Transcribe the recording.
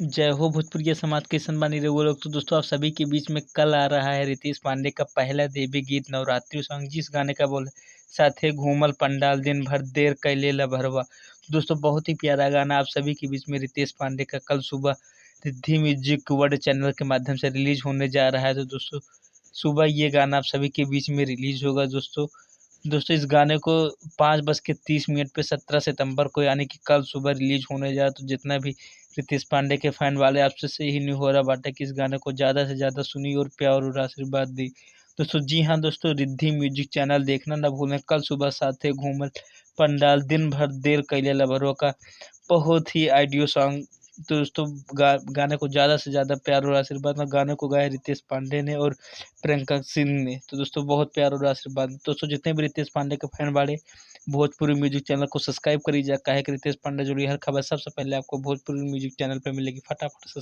जय हो भोजपुरिया समाज के सन्मानी रउआ लोग। तो दोस्तों आप सभी के बीच में कल आ रहा है रितेश पांडे का पहला देवी गीत नवरात्रि सॉन्ग, जिस गाने का बोल साथे घूमल पंडाल दिन भर देर कैले ला भरवा। तो दोस्तों बहुत ही प्यारा गाना आप सभी के बीच में रितेश पांडे का कल सुबह रिद्धि म्यूजिक वर्ल्ड चैनल के माध्यम से रिलीज होने जा रहा है। तो दोस्तों सुबह ये गाना आप सभी के बीच में रिलीज होगा। दोस्तों दोस्तों इस गाने को 5:30 पे 17 सितंबर को यानी कि कल सुबह रिलीज होने जा रहा है। तो जितना भी रितेश पांडे के फैन वाले आपसे से ही नहीं हो रहा बाटे कि इस गाने को ज़्यादा से ज़्यादा सुनिए और प्यार और आशीर्वाद दी। दोस्तों जी हाँ दोस्तों, रिद्धि म्यूजिक चैनल देखना ना भूलें। कल सुबह साथे घूमल पंडाल दिन भर देर कैले लभरो का बहुत ही आइडियो सॉन्ग। तो दोस्तों गाने को ज़्यादा से ज़्यादा प्यार और आशीर्वाद में। गाने को गाया रितेश पांडे ने और प्रियंका सिंह ने। तो दोस्तों बहुत प्यार और आशीर्वाद। दोस्तों जितने भी रितेश पांडे के फैन बाड़े भोजपुरी म्यूजिक चैनल को सब्सक्राइब करिए, काहे कि रितेश पांडे जुड़ी हर खबर सबसे पहले आपको भोजपुरी म्यूजिक चैनल पे मिलेगी। फटाफट से